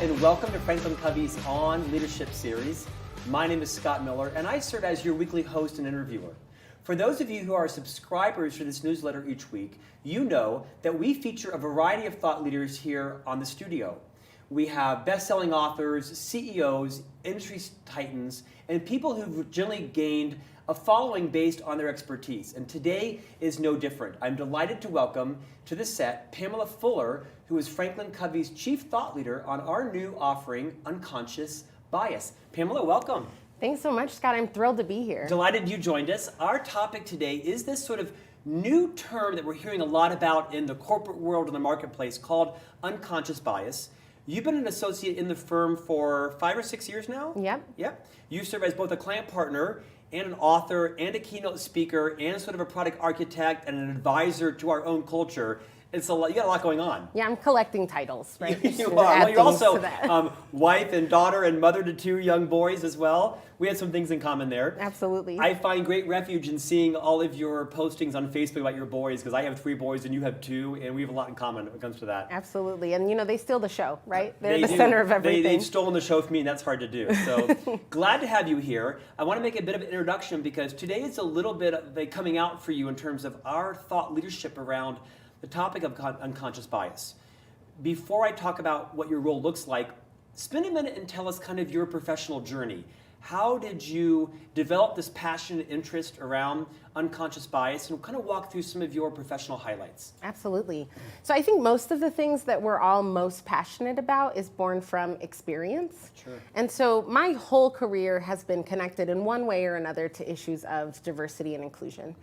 and welcome to Franklin Covey's On Leadership series. My name is Scott Miller, and I serve as your weekly host and interviewer. For those of you who are subscribers to this newsletter each week, you know that we feature a variety of thought leaders here on the studio. We have best-selling authors, CEOs, industry titans, and people who've generally gained a following based on their expertise. And today is no different. I'm delighted to welcome to the set Pamela Fuller, who is Franklin Covey's chief thought leader on our new offering, Unconscious Bias. Pamela, welcome. Thanks so much, Scott. I'm thrilled to be here. Delighted you joined us. Our topic today is this sort of new term that we're hearing a lot about in the corporate world and the marketplace called unconscious bias. You've been an associate in the firm for 5 or 6 years now? Yep. You serve as both a client partner and an author and a keynote speaker and sort of a product architect and an advisor to our own culture. It's a lot, you got a lot going on. Yeah, I'm collecting titles, right? You are. Well, you're also wife and daughter and mother to 2 young boys as well. We had some things in common there. Absolutely. I find great refuge in seeing all of your postings on Facebook about your boys, because I have 3 boys and you have 2, and we have a lot in common when it comes to that. Absolutely. And you know, they steal the show, right? They're the center of everything. They've stolen the show from me, and that's hard to do. So glad to have you here. I want to make a bit of an introduction because today is a little bit of a coming out for you in terms of our thought leadership around the topic of unconscious bias. Before I talk about what your role looks like, spend a minute and tell us kind of your professional journey. How did you develop this passion and interest around unconscious bias, and kind of walk through some of your professional highlights? Absolutely. So I think most of the things that we're all most passionate about is born from experience. Sure. And so my whole career has been connected in one way or another to issues of diversity and inclusion.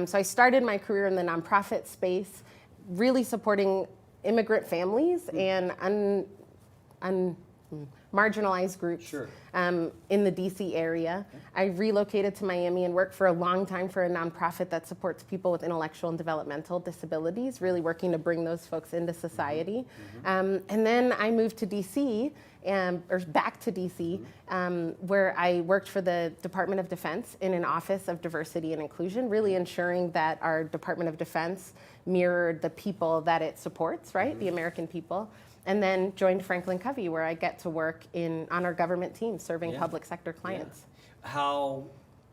So I started my career in the nonprofit space, really supporting immigrant families and marginalized groups. Sure. In the DC area. I relocated to Miami and worked for a long time for a nonprofit that supports people with intellectual and developmental disabilities, really working to bring those folks into society. And then I moved to DC, or back to DC, where I worked for the Department of Defense in an office of diversity and inclusion, really ensuring that our Department of Defense mirrored the people that it supports, right? The American people. And then joined Franklin Covey, where I get to work on our government team, serving public sector clients. Yeah. How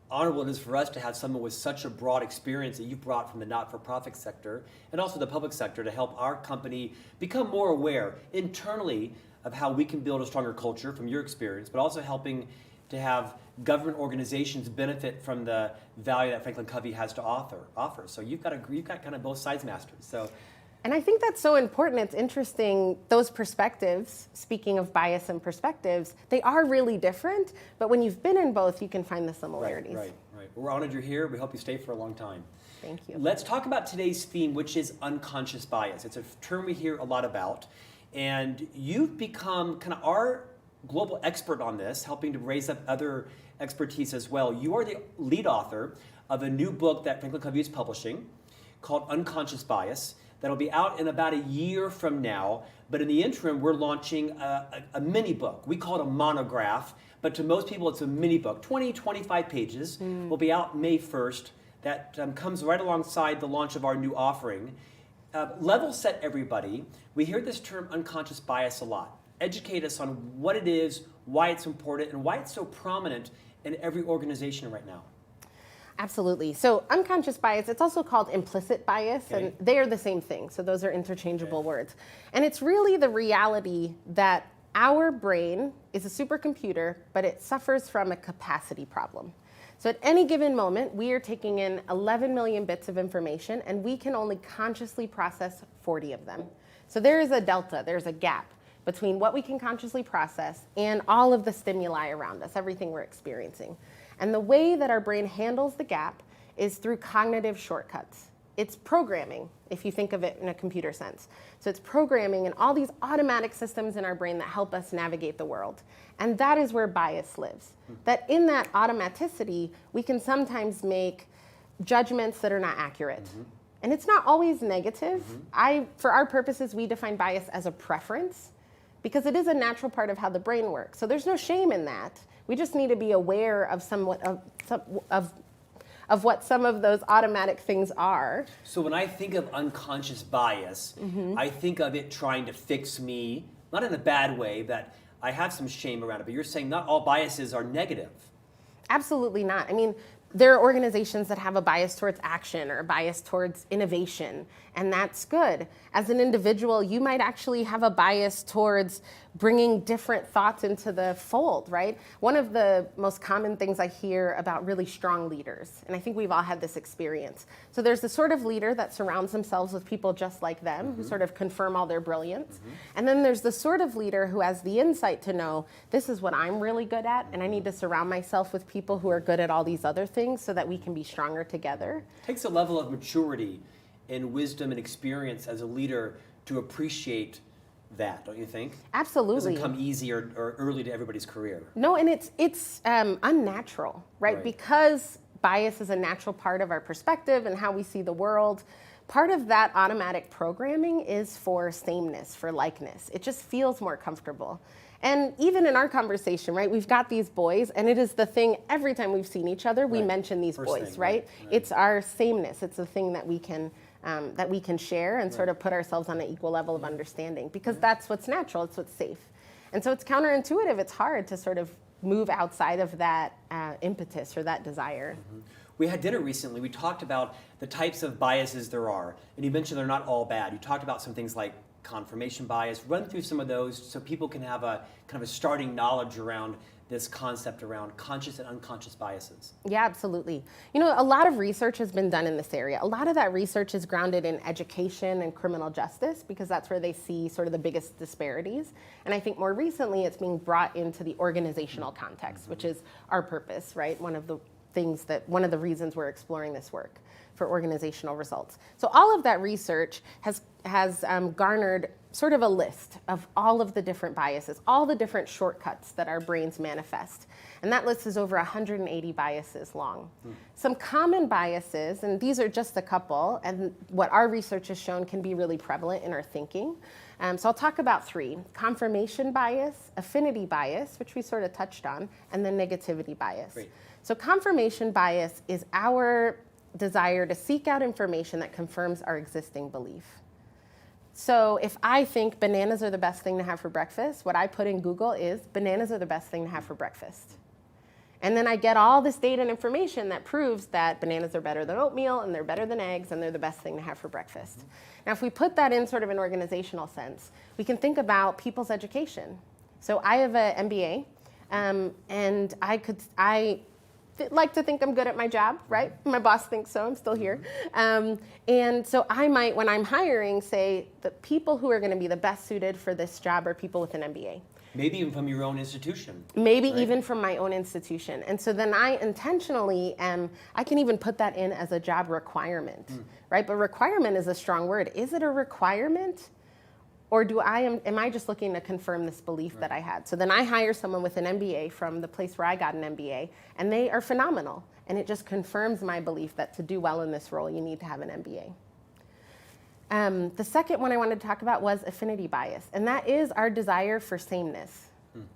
honorable it is for us to have someone with such a broad experience that you've brought from the not-for-profit sector and also the public sector to help our company become more aware internally of how we can build a stronger culture from your experience, but also helping to have government organizations benefit from the value that Franklin Covey has to offer. So you've got kind of both sides mastered. And I think that's so important. It's interesting, those perspectives, speaking of bias and perspectives, they are really different, but when you've been in both, you can find the similarities. Right. We're honored you're here. We hope you stay for a long time. Thank you. Let's talk about today's theme, which is unconscious bias. It's a term we hear a lot about, and you've become kind of our global expert on this, helping to raise up other expertise as well. You are the lead author of a new book that Franklin Covey is publishing called Unconscious Bias. That'll be out in about a year from now. But in the interim, we're launching a mini book. We call it a monograph, but to most people, it's a mini book, 20, 25 pages. Will be out May 1st. That comes right alongside the launch of our new offering. Level set everybody. We hear this term unconscious bias a lot. Educate us on what it is, why it's important, and why it's so prominent in every organization right now. Absolutely. So unconscious bias, it's also called implicit bias, and they are the same thing. So those are interchangeable words. And it's really the reality that our brain is a supercomputer, but it suffers from a capacity problem. So at any given moment, we are taking in 11 million bits of information, and we can only consciously process 40 of them. So there is a delta, there's a gap between what we can consciously process and all of the stimuli around us, everything we're experiencing. And the way that our brain handles the gap is through cognitive shortcuts. It's programming, if you think of it in a computer sense. So it's programming and all these automatic systems in our brain that help us navigate the world. And that is where bias lives. That in that automaticity, we can sometimes make judgments that are not accurate. And it's not always negative. For our purposes, we define bias as a preference because it is a natural part of how the brain works. So there's no shame in that. We just need to be aware of what some of those automatic things are. So when I think of unconscious bias, I think of it trying to fix me not in a bad way, that I have some shame around it, but you're saying not all biases are negative. Absolutely not. I mean, there are organizations that have a bias towards action or a bias towards innovation, and that's good. As an individual, you might actually have a bias towards bringing different thoughts into the fold, right? One of the most common things I hear about really strong leaders, and I think we've all had this experience. So there's the sort of leader that surrounds themselves with people just like them, who sort of confirm all their brilliance. And then there's the sort of leader who has the insight to know, this is what I'm really good at, and I need to surround myself with people who are good at all these other things so that we can be stronger together. It takes a level of maturity and wisdom and experience as a leader to appreciate that, don't you think? Absolutely. It doesn't come easy or early to everybody's career. No, and it's unnatural, right? Because bias is a natural part of our perspective and how we see the world. Part of that automatic programming is for sameness, for likeness. It just feels more comfortable. And even in our conversation, right, we've got these boys, and it is the thing every time we've seen each other, we mention these First boys, thing, right? It's our sameness. It's the thing that we can share and sort of put ourselves on an equal level of understanding, because that's what's natural, it's what's safe. And so it's counterintuitive, it's hard to sort of move outside of that impetus or that desire. We had dinner recently, we talked about the types of biases there are, and you mentioned they're not all bad. You talked about some things like confirmation bias. Run through some of those so people can have a kind of a starting knowledge around this concept around conscious and unconscious biases. Yeah, absolutely. You know, a lot of research has been done in this area. A lot of that research is grounded in education and criminal justice, because that's where they see sort of the biggest disparities. And I think more recently it's being brought into the organizational context, which is our purpose, right? One of the reasons we're exploring this work for organizational results. So all of that research has garnered sort of a list of all of the different biases, all the different shortcuts that our brains manifest. And that list is over 180 biases long. Some common biases, and these are just a couple, and what our research has shown can be really prevalent in our thinking. So I'll talk about three: confirmation bias, affinity bias, which we sort of touched on, and then negativity bias. Great. So confirmation bias is our desire to seek out information that confirms our existing belief. So if I think bananas are the best thing to have for breakfast, what I put in Google is bananas are the best thing to have for breakfast. And then I get all this data and information that proves that bananas are better than oatmeal, and they're better than eggs, and they're the best thing to have for breakfast. Now, if we put that in sort of an organizational sense, we can think about people's education. So I have an MBA, and I like to think I'm good at my job, right? My boss thinks so, I'm still here. And so I might, when I'm hiring, say the people who are gonna be the best suited for this job are people with an MBA. Maybe even from your own institution. Maybe even from my own institution. And so then I intentionally I can even put that in as a job requirement, right? But requirement is a strong word. Is it a requirement? Or am I just looking to confirm this belief that I had? So then I hire someone with an MBA from the place where I got an MBA, and they are phenomenal. And it just confirms my belief that to do well in this role, you need to have an MBA. The second one I wanted to talk about was affinity bias, and that is our desire for sameness.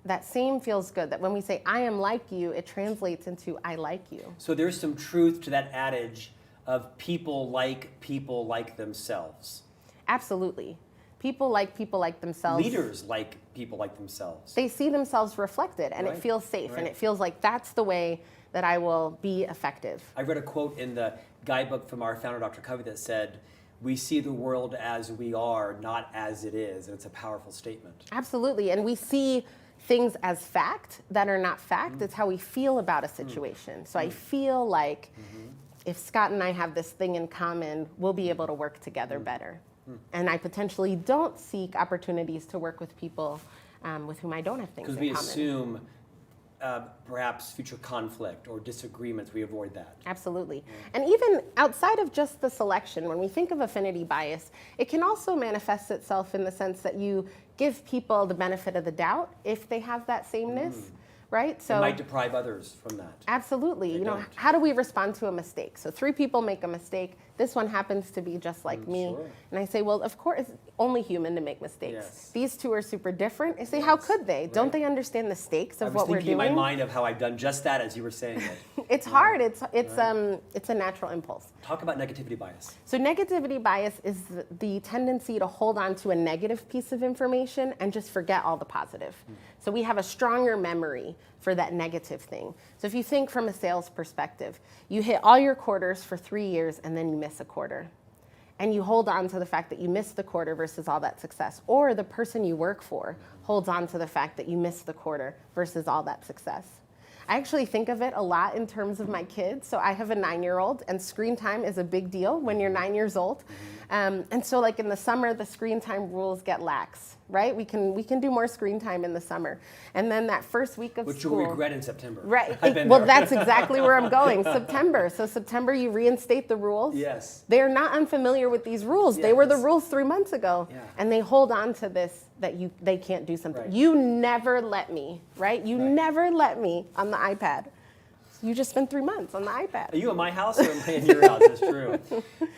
That same feels good, that when we say, I am like you, it translates into I like you. So there's some truth to that adage of people like themselves. Absolutely. People like themselves. Leaders like people like themselves. They see themselves reflected, and it feels safe, and it feels like that's the way that I will be effective. I read a quote in the guidebook from our founder, Dr. Covey, that said, we see the world as we are, not as it is. And it's a powerful statement. Absolutely. And we see things as fact that are not fact. It's how we feel about a situation. So I feel like if Scott and I have this thing in common, we'll be able to work together better. And I potentially don't seek opportunities to work with people with whom I don't have things in common. Because we assume perhaps future conflict or disagreements, we avoid that. Absolutely. And even outside of just the selection, when we think of affinity bias, it can also manifest itself in the sense that you give people the benefit of the doubt if they have that sameness, right? So it might deprive others from that. Absolutely. You know, how do we respond to a mistake? So 3 people make a mistake. This one happens to be just like me. Sure. And I say, well, of course, it's only human to make mistakes. Yes. These 2 are super different. I say, how could they? Right. Don't they understand the stakes of what we're doing? I was thinking in my mind of how I've done just that as you were saying it. It's hard. It's a natural impulse. Talk about negativity bias. So negativity bias is the tendency to hold on to a negative piece of information and just forget all the positive. So we have a stronger memory for that negative thing. So if you think from a sales perspective, you hit all your quarters for 3 years and then you miss a quarter. And you hold on to the fact that you missed the quarter versus all that success. Or the person you work for holds on to the fact that you missed the quarter versus all that success. I actually think of it a lot in terms of my kids. So I have a 9-year-old, and screen time is a big deal when you're 9 years old. And so like in the summer, the screen time rules get lax, right? We can do more screen time in the summer. And then that first week of Which school. Which you'll regret in September. Right. Well, that's exactly where I'm going. September. So September, you reinstate the rules. Yes. They're not unfamiliar with these rules. Yes. They were the rules 3 months ago. Yeah. And they hold on to this, that they can't do something. Right. You never let me, right? You never let me on the iPad. You just spent 3 months on the iPad. Are you in my house or am I in your house? That's true.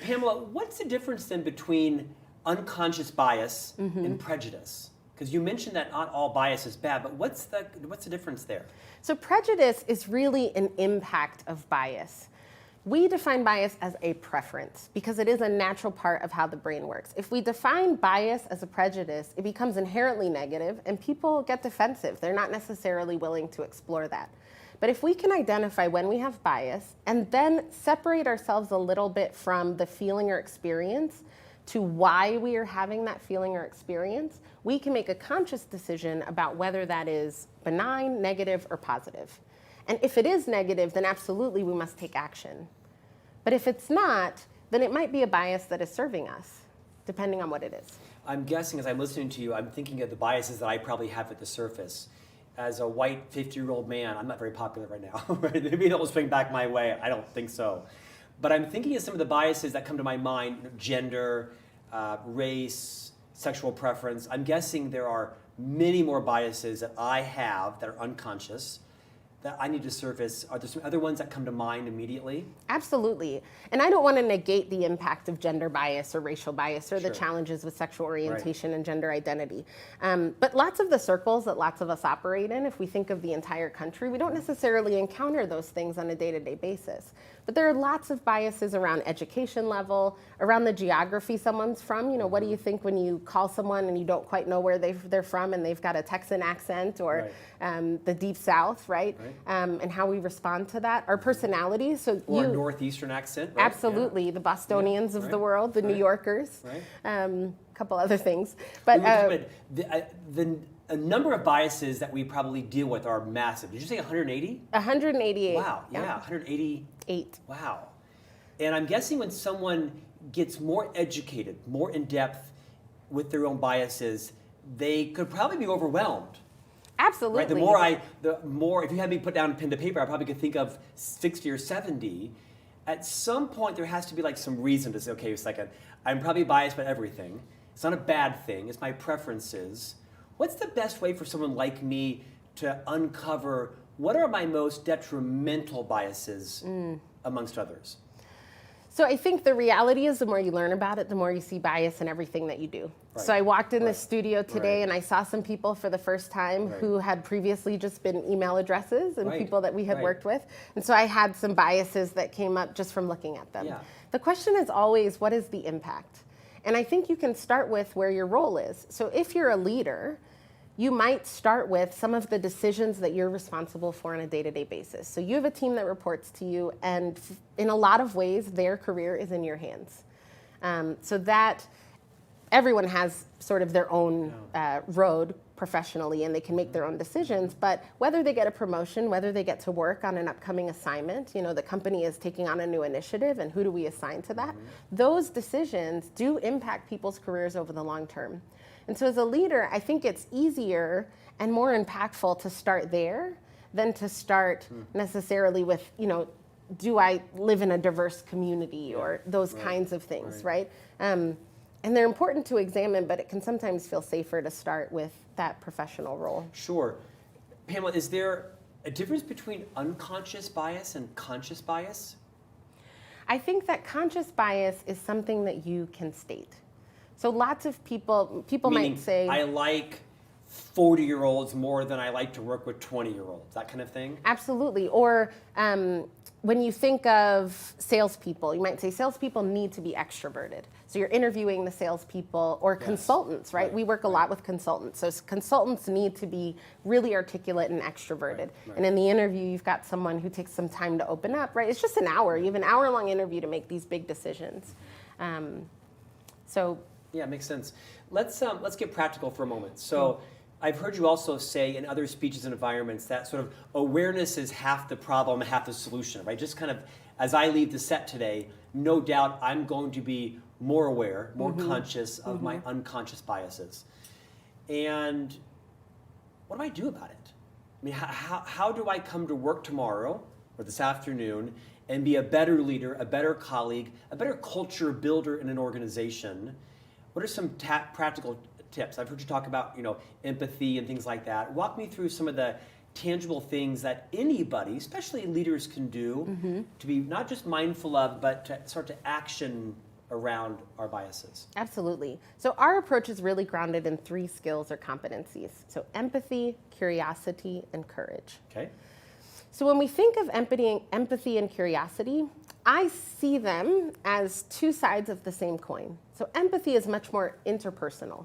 Pamela, what's the difference then between unconscious bias and prejudice? Because you mentioned that not all bias is bad, but what's the difference there? So prejudice is really an impact of bias. We define bias as a preference because it is a natural part of how the brain works. If we define bias as a prejudice, it becomes inherently negative and people get defensive. They're not necessarily willing to explore that. But if we can identify when we have bias and then separate ourselves a little bit from the feeling or experience to why we are having that feeling or experience, we can make a conscious decision about whether that is benign, negative, or positive. And if it is negative, then absolutely we must take action. But if it's not, then it might be a bias that is serving us, depending on what it is. I'm guessing as I'm listening to you, I'm thinking of the biases that I probably have at the surface. As a white 50-year-old man, I'm not very popular right now. Maybe they'll swing back my way. I don't think so. But I'm thinking of some of the biases that come to my mind: gender, race, sexual preference. I'm guessing there are many more biases that I have that are unconscious that I need to surface. Are there some other ones that come to mind immediately? Absolutely. And I don't want to negate the impact of gender bias or racial bias or the Sure. challenges with sexual orientation and gender identity. But lots of the circles that lots of us operate in, if we think of the entire country, we don't necessarily encounter those things on a day-to-day basis. But there are lots of biases around education level, around the geography someone's from. You know, what do you think when you call someone and you don't quite know where they're from and they've got a Texan accent or the Deep South, right? And how we respond to that. Our personalities. So or a Northeastern accent, right? Absolutely. Yeah. The Bostonians of the world, the New Yorkers, a couple other things. But a number of biases that we probably deal with are massive. Did you say 180? 188. Wow, yeah, 188. 8. Wow. And I'm guessing when someone gets more educated, more in depth with their own biases, they could probably be overwhelmed. Absolutely. Right? The more, if you had me put down pen to paper, I probably could think of 60 or 70. At some point, there has to be like some reason to say, okay, a second, I'm probably biased by everything. It's not a bad thing. It's my preferences. What's the best way for someone like me to uncover what are my most detrimental biases amongst others? So I think the reality is the more you learn about it, the more you see bias in everything that you do. Right. So I walked in this studio today and I saw some people for the first time who had previously just been email addresses and people that we had worked with. And so I had some biases that came up just from looking at them. Yeah. The question is always, what is the impact? And I think you can start with where your role is. So if you're a leader, you might start with some of the decisions that you're responsible for on a day-to-day basis. So you have a team that reports to you, and in a lot of ways, their career is in your hands. So that everyone has sort of their own road professionally, and they can make their own decisions. But whether they get a promotion, whether they get to work on an upcoming assignment, you know, the company is taking on a new initiative, and who do we assign to that? Those decisions do impact people's careers over the long term. And so as a leader, I think it's easier and more impactful to start there than to start necessarily with, you know, do I live in a diverse community or those kinds of things, right? And they're important to examine, but it can sometimes feel safer to start with that professional role. Sure. Pamela, is there a difference between unconscious bias and conscious bias? I think that conscious bias is something that you can state. So lots of people Meaning, might say, I like 40-year-olds more than I like to work with 20-year-olds, that kind of thing? absolutely. Or when you think of salespeople, you might say salespeople need to be extroverted. So you're interviewing the salespeople or consultants, right? We work a lot with consultants. So consultants need to be really articulate and extroverted. And in the interview, you've got someone who takes some time to open up, right? It's just an hour. You have an hour-long interview to make these big decisions. Yeah, it makes sense. Let's get practical for a moment. So I've heard you also say in other speeches and environments that sort of awareness is half the problem, half the solution, right? Just kind of as I leave the set today, no doubt I'm going to be more aware, more conscious of my unconscious biases. And what do I do about it? I mean, how do I come to work tomorrow or this afternoon and be a better leader, a better colleague, a better culture builder in an organization? What are some practical tips? I've heard you talk about, empathy and things like that. Walk me through some of the tangible things that anybody, especially leaders, can do to be not just mindful of, but to start to action around our biases. Absolutely. So our approach is really grounded in 3 skills or competencies. So empathy, curiosity, and courage. Okay. So when we think of empathy and curiosity, I see them as 2 sides of the same coin. So empathy is much more interpersonal,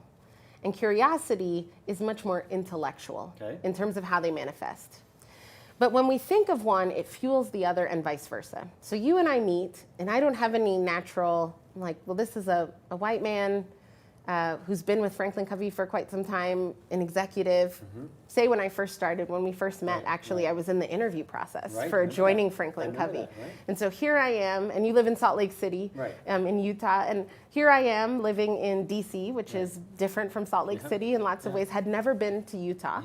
and curiosity is much more intellectual in terms of how they manifest. But when we think of one, it fuels the other and vice versa. So you and I meet, and I don't have any natural, this is a white man who's been with Franklin Covey for quite some time, an executive. Say when I first started, when we first met, I was in the interview process for joining Franklin Covey. And so here I am, and you live in Salt Lake City, in Utah, and here I am living in DC, which is different from Salt Lake City in lots of ways, had never been to Utah.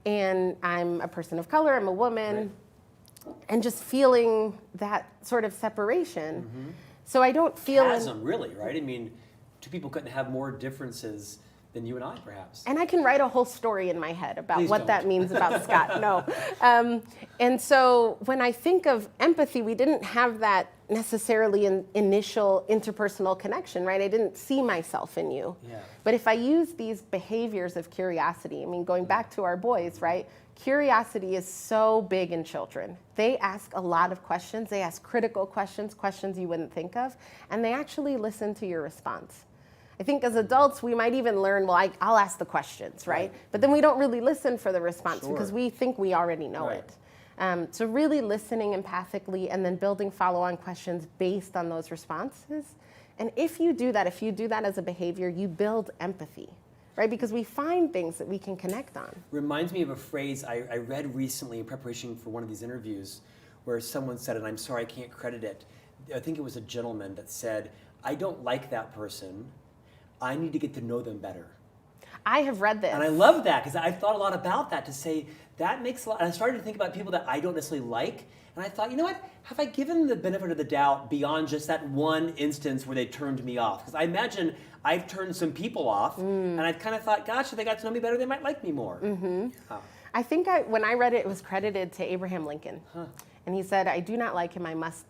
And I'm a person of color, I'm a woman, and just feeling that sort of separation. So I don't feel... Chasm, really, right? I mean, 2 people couldn't have more differences than you and I, perhaps. And I can write a whole story in my head about Please what don't. that means about Scott. No. And so when I think of empathy, we didn't have that necessarily an initial interpersonal connection, right? I didn't see myself in you. But if I use these behaviors of curiosity, I mean, going back to our boys, right? Curiosity is so big in children. They ask a lot of questions. They ask critical questions, questions you wouldn't think of, and they actually listen to your response. I think as adults, we might even learn, I'll ask the questions, right? But then we don't really listen for the response because we think we already know it. So really listening empathically and then building follow-on questions based on those responses. And if you do that as a behavior, you build empathy. Right? Because we find things that we can connect on. Reminds me of a phrase I read recently in preparation for one of these interviews where someone said, and I'm sorry I can't credit it, I think it was a gentleman that said, I don't like that person, I need to get to know them better. I have read this. And I love that because I thought a lot about that to say, that makes a lot, and I started to think about people that I don't necessarily like, and I thought, you know what, have I given them the benefit of the doubt beyond just that one instance where they turned me off? Because I imagine I've turned some people off, and I've kind of thought, gosh, if they got to know me better, they might like me more. I think when I read it, it was credited to Abraham Lincoln. And he said, I do not like him, I must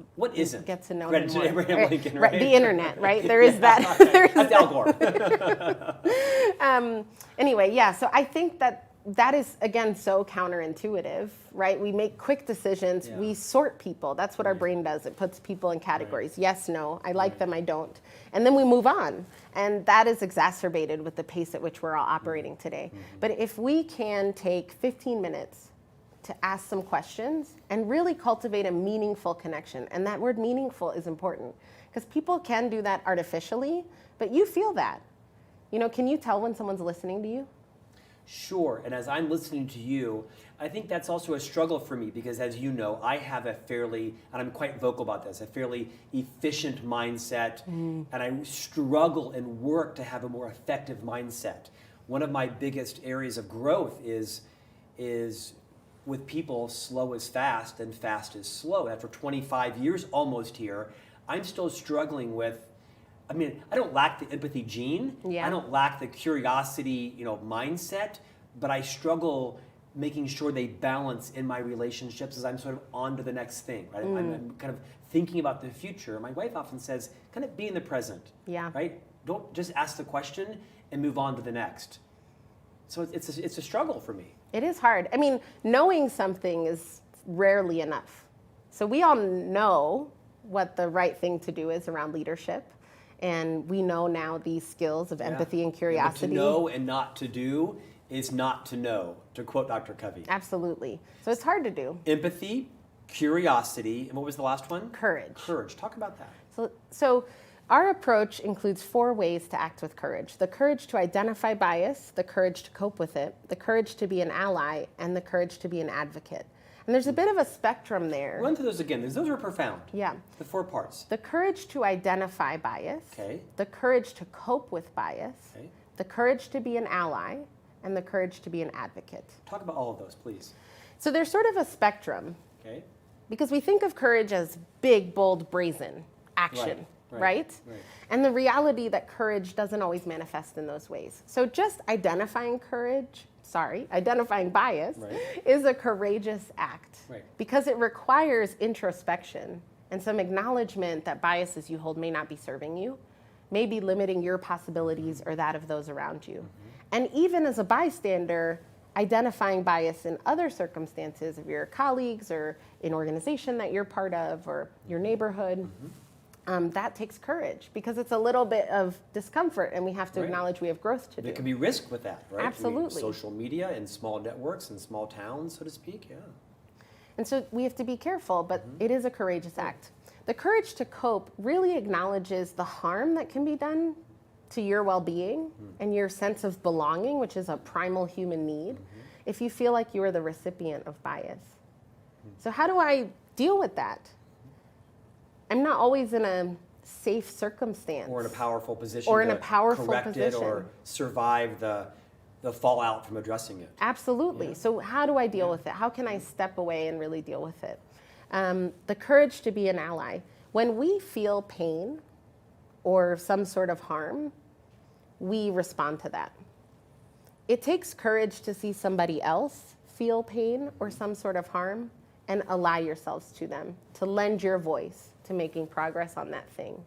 get to know him more. To Abraham Lincoln, right? The internet, right? There is that. That's Al Gore. Anyway, so I think that is, again, so counterintuitive, right? We make quick decisions. We sort people. That's what our brain does. It puts people in categories. Yes, no, I like them, I don't. And then we move on. And that is exacerbated with the pace at which we're all operating today. But if we can take 15 minutes to ask some questions and really cultivate a meaningful connection, and that word meaningful is important because people can do that artificially, but you feel that. Can you tell when someone's listening to you? Sure, and as I'm listening to you, I think that's also a struggle for me because as you know, I have a fairly, and I'm quite vocal about this, a fairly efficient mindset, and I struggle and work to have a more effective mindset. One of my biggest areas of growth is with people, slow is fast and fast is slow. After 25 years almost here, I'm still struggling with, I don't lack the empathy gene. I don't lack the curiosity, mindset, but I struggle making sure they balance in my relationships as I'm sort of on to the next thing, right? I'm kind of thinking about the future. My wife often says, kind of be in the present, right? Don't just ask the question and move on to the next. So it's a struggle for me. It is hard. I mean, knowing something is rarely enough. So we all know what the right thing to do is around leadership. And we know now these skills of empathy and curiosity. But to know and not to do is not to know, to quote Dr. Covey. Absolutely. So it's hard to do. Empathy, curiosity, and what was the last one? Courage. Courage. Talk about that. So our approach includes 4 ways to act with courage. The courage to identify bias, the courage to cope with it, the courage to be an ally, and the courage to be an advocate. And there's a bit of a spectrum there. Run through those again. Those are profound. Yeah. The 4 parts. The courage to identify bias, the courage to cope with bias, the courage to be an ally, and the courage to be an advocate. Talk about all of those, please. So there's sort of a spectrum. Okay. Because we think of courage as big, bold, brazen action, right? And the reality that courage doesn't always manifest in those ways. So just identifying bias is a courageous act because it requires introspection and some acknowledgement that biases you hold may not be serving you, may be limiting your possibilities or that of those around you. And even as a bystander, identifying bias in other circumstances of your colleagues or an organization that you're part of or your neighborhood, that takes courage because it's a little bit of discomfort and we have to acknowledge we have growth to do. There can be risk with that, right? Absolutely. Social media and small networks and small towns, so to speak, And so we have to be careful, but it is a courageous act. The courage to cope really acknowledges the harm that can be done to your well-being and your sense of belonging, which is a primal human need, if you feel like you are the recipient of bias. So how do I deal with that? I'm not always in a safe circumstance. Or in a powerful position or in a to powerful correct position. it or survive the fallout from addressing it. Absolutely. So how do I deal with it? How can I step away and really deal with it? The courage to be an ally. When we feel pain or some sort of harm, we respond to that. It takes courage to see somebody else feel pain or some sort of harm and ally yourselves to them, to lend your voice to making progress on that thing.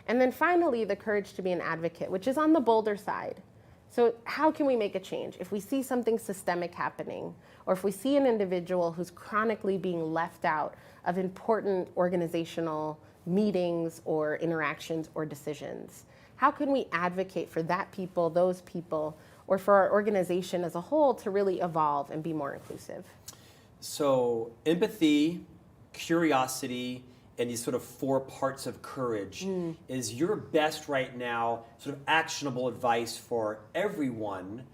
And then finally, the courage to be an advocate, which is on the bolder side. So how can we make a change? If we see something systemic happening, or if we see an individual who's chronically being left out of important organizational meetings or interactions or decisions, how can we advocate for that people, those people, or for our organization as a whole to really evolve and be more inclusive? So empathy, curiosity, and these sort of 4 parts of courage is your best right now sort of actionable advice for everyone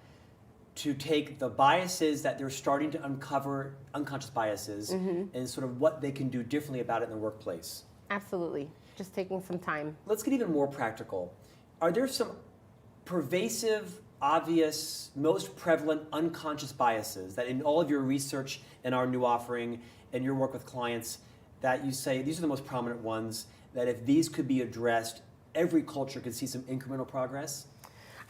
to take the biases that they're starting to uncover, unconscious biases, and sort of what they can do differently about it in the workplace. Absolutely. Just taking some time. Let's get even more practical. Are there some pervasive, obvious, most prevalent unconscious biases that in all of your research and our new offering and your work with clients that you say these are the most prominent ones, that if these could be addressed, every culture could see some incremental progress?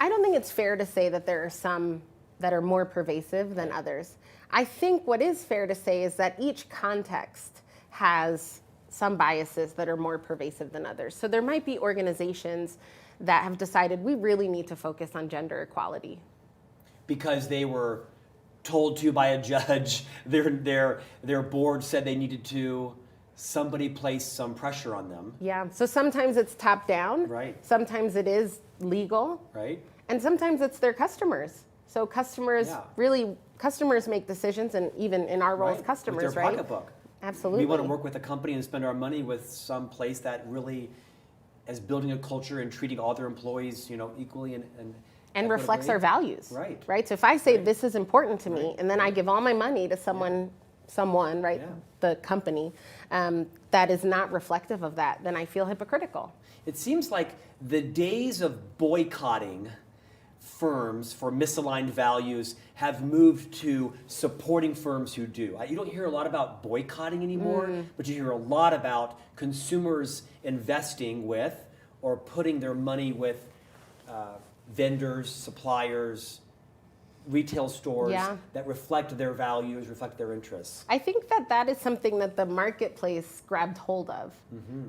I don't think it's fair to say that there are some that are more pervasive than others. I think what is fair to say is that each context has some biases that are more pervasive than others. So there might be organizations that have decided we really need to focus on gender equality. Because they were told to by a judge, their board said they needed to, somebody placed some pressure on them. Yeah, so sometimes it's top down. Right. Sometimes it is legal. Right. And sometimes it's their customers. So customers make decisions, and even in our role as customers, with their right? pocketbook. Absolutely. We want to work with a company and spend our money with some place that really is building a culture and treating all their employees, equally and reflects our values. Right. Right. So if I say this is important to me, and then I give all my money to someone, right, the company, that is not reflective of that, then I feel hypocritical. It seems like the days of boycotting firms for misaligned values have moved to supporting firms who do. You don't hear a lot about boycotting anymore, but you hear a lot about consumers investing with or putting their money with vendors, suppliers, retail stores Yeah. that reflect their values, reflect their interests. I think that that is something that the marketplace grabbed hold of,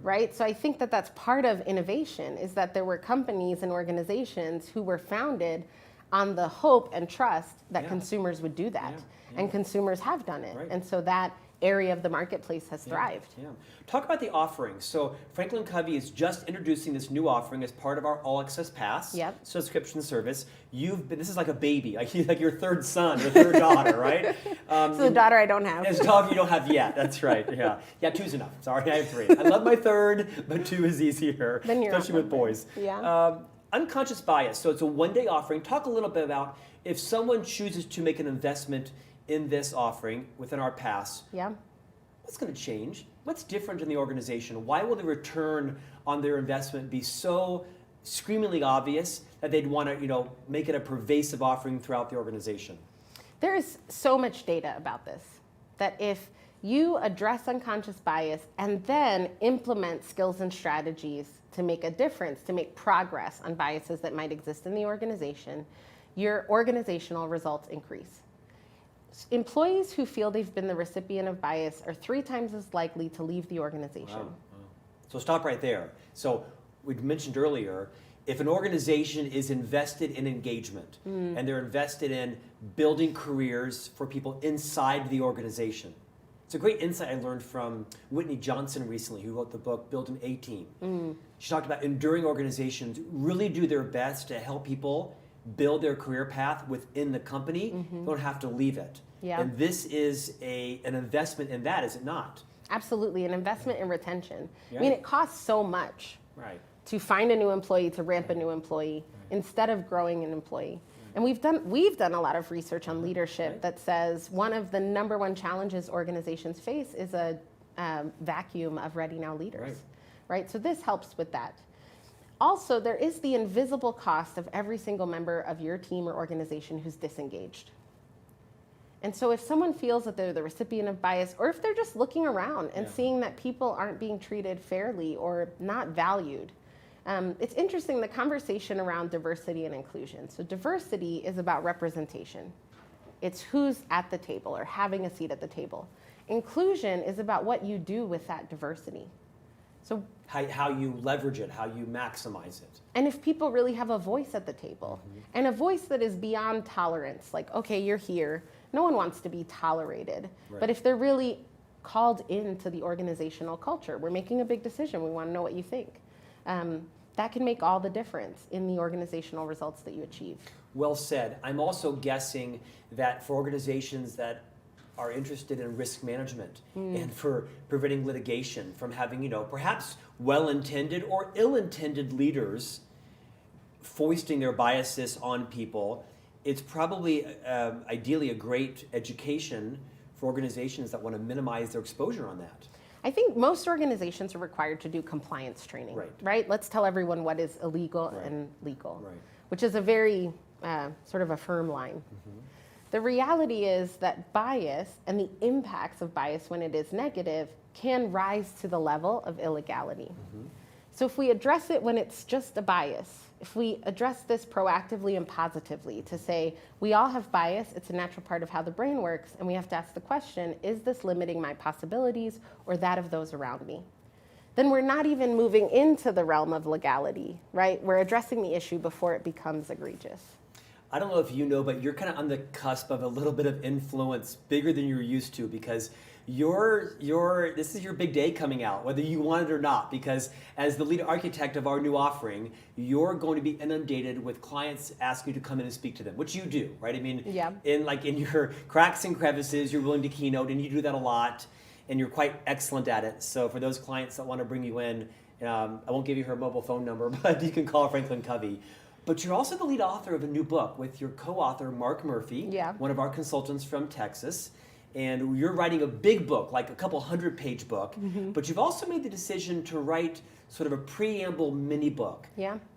right? So I think that that's part of innovation, is that there were companies and organizations who were founded on the hope and trust that consumers would do that. And consumers have done it. Right. And so that area of the marketplace has thrived. Yeah. Talk about the offerings. So Franklin Covey is just introducing this new offering as part of our All Access Pass subscription service. This is like a baby, like your third son, your third daughter, right? So the daughter I don't have. It's a dog you don't have yet. That's right. Yeah. Yeah, two's enough. Sorry, I have three. I love my third, but two is easier, Then you're especially with boys. Yeah. Unconscious bias. So it's a one-day offering. Talk a little bit about if someone chooses to make an investment in this offering within our pass. Yeah. What's going to change? What's different in the organization? Why will the return on their investment be so screamingly obvious that they'd want to, make it a pervasive offering throughout the organization? There is so much data about this, that if you address unconscious bias and then implement skills and strategies to make a difference, to make progress on biases that might exist in the organization, your organizational results increase. Employees who feel they've been the recipient of bias are 3 times as likely to leave the organization. Wow. So stop right there. So we mentioned earlier, if an organization is invested in engagement and they're invested in building careers for people inside the organization. It's a great insight I learned from Whitney Johnson recently, who wrote the book Build an A-Team. She talked about enduring organizations really do their best to help people build their career path within the company. You don't have to leave it. Yeah. And this is an investment in that, is it not? Absolutely, an investment in retention. Yeah. I mean, it costs so much to find a new employee, to ramp a new employee, instead of growing an employee. And we've done a lot of research on leadership that says one of the number one challenges organizations face is a vacuum of ready now leaders. Right? So this helps with that. Also, there is the invisible cost of every single member of your team or organization who's disengaged. And so if someone feels that they're the recipient of bias, or if they're just looking around and seeing that people aren't being treated fairly or not valued, it's interesting, the conversation around diversity and inclusion. So diversity is about representation. It's who's at the table or having a seat at the table. Inclusion is about what you do with that diversity. So how you leverage it, how you maximize it. And if people really have a voice at the table, and a voice that is beyond tolerance, like, okay, you're here, no one wants to be tolerated. But if they're really called into the organizational culture, we're making a big decision, we want to know what you think. That can make all the difference in the organizational results that you achieve. Well said. I'm also guessing that for organizations that are interested in risk management and for preventing litigation from having, perhaps well-intended or ill-intended leaders foisting their biases on people, it's probably ideally a great education for organizations that want to minimize their exposure on that. I think most organizations are required to do compliance training, right? Let's tell everyone what is illegal and legal, which is a very sort of a firm line. The reality is that bias and the impacts of bias when it is negative can rise to the level of illegality. So if we address it when it's just a bias, if we address this proactively and positively to say, we all have bias, it's a natural part of how the brain works, and we have to ask the question, is this limiting my possibilities or that of those around me? Then we're not even moving into the realm of legality, right? We're addressing the issue before it becomes egregious. I don't know if you know, but you're kind of on the cusp of a little bit of influence, bigger than you're used to, because this is your big day coming out, whether you want it or not, because as the lead architect of our new offering, you're going to be inundated with clients asking you to come in and speak to them, which you do, right? I mean, in your cracks and crevices, you're willing to keynote, and you do that a lot, and you're quite excellent at it. So for those clients that want to bring you in, I won't give you her mobile phone number, but you can call Franklin Covey. But you're also the lead author of a new book with your co-author, Mark Murphy, one of our consultants from Texas. And you're writing a big book, like a couple 100-page book. But you've also made the decision to write sort of a preamble mini book.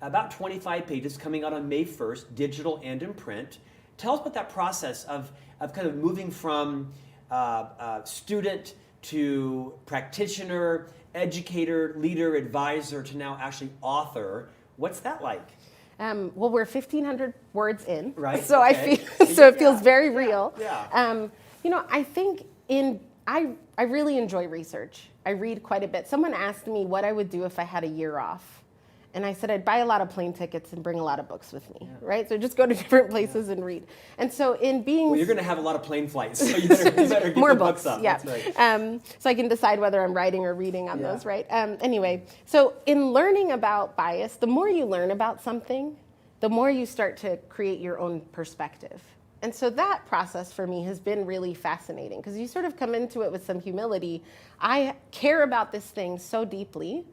About 25 pages, coming out on May 1st, digital and in print. Tell us about that process of kind of moving from student to practitioner, educator, leader, advisor, to now actually author. What's that like? Well, we're 1,500 words in. Right. So okay. I feel so it feels very real. Yeah. I think I really enjoy research. I read quite a bit. Someone asked me what I would do if I had a year off. And I said I'd buy a lot of plane tickets and bring a lot of books with me, right? So just go to different places and read. And so in being... Well, you're going to have a lot of plane flights, so you better get more the books up. yeah. That's right. So I can decide whether I'm writing or reading on those, right? Anyway, so in learning about bias, the more you learn about something, the more you start to create your own perspective. And so that process for me has been really fascinating because you sort of come into it with some humility. I care about this thing so deeply,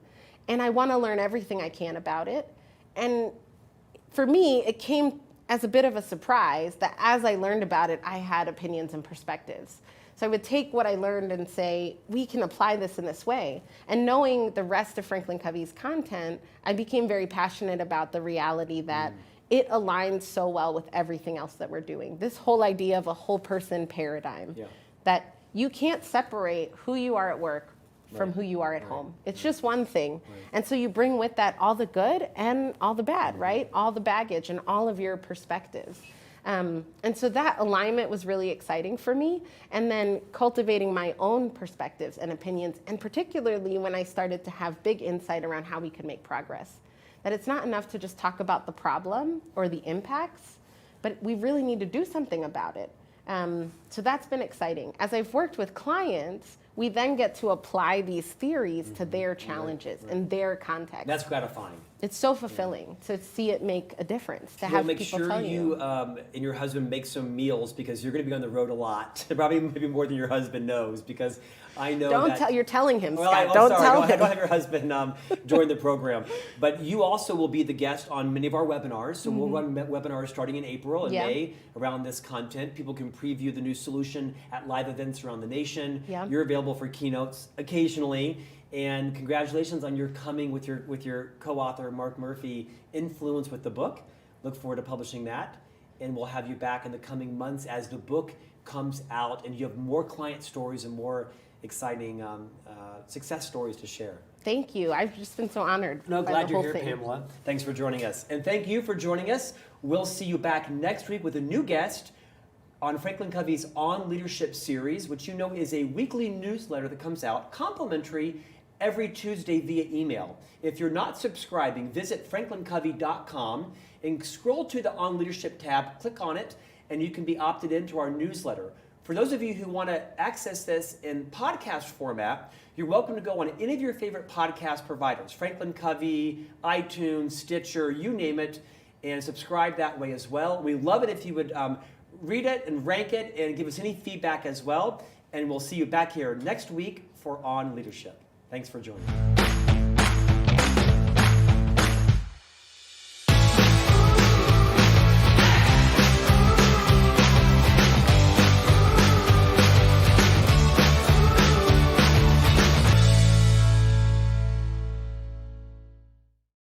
and I want to learn everything I can about it. And for me, it came as a bit of a surprise that as I learned about it, I had opinions and perspectives. So I would take what I learned and say, we can apply this in this way. And knowing the rest of Franklin Covey's content, I became very passionate about the reality that it aligns so well with everything else that we're doing. This whole idea of a whole person paradigm, that you can't separate who you are at work from who you are at home. It's just one thing. And so you bring with that all the good and all the bad, right? All the baggage and all of your perspectives. And so that alignment was really exciting for me. And then cultivating my own perspectives and opinions, and particularly when I started to have big insight around how we could make progress. That it's not enough to just talk about the problem or the impacts, but we really need to do something about it. So that's been exciting. As I've worked with clients, we then get to apply these theories to their challenges and their context. That's gratifying. It's so fulfilling to see it make a difference, to have people tell you. Make sure you and your husband make some meals because you're going to be on the road a lot. Probably maybe more than your husband knows, because I know Don't that... tell, you're telling him, well, Scott. Don't tell him. Don't have your husband join the program. But you also will be the guest on many of our webinars. So we'll run webinars starting in April and May around this content. People can preview the new solution at live events around the nation. You're available for keynotes occasionally. And congratulations on your coming with your co-author, Mark Murphy, influence with the book. Look forward to publishing that. And we'll have you back in the coming months as the book comes out and you have more client stories and more exciting success stories to share. Thank you. I've just been so honored. No, by glad the you're whole here, thing. Pamela. Thanks for joining us. And thank you for joining us. We'll see you back next week with a new guest on Franklin Covey's On Leadership series, which you know is a weekly newsletter that comes out complimentary every Tuesday via email. If you're not subscribing, visit franklincovey.com and scroll to the On Leadership tab, click on it, and you can be opted into our newsletter. For those of you who want to access this in podcast format, you're welcome to go on any of your favorite podcast providers, Franklin Covey, iTunes, Stitcher, you name it, and subscribe that way as well. We love it if you would read it and rank it and give us any feedback as well. And we'll see you back here next week for On Leadership. Thanks for joining.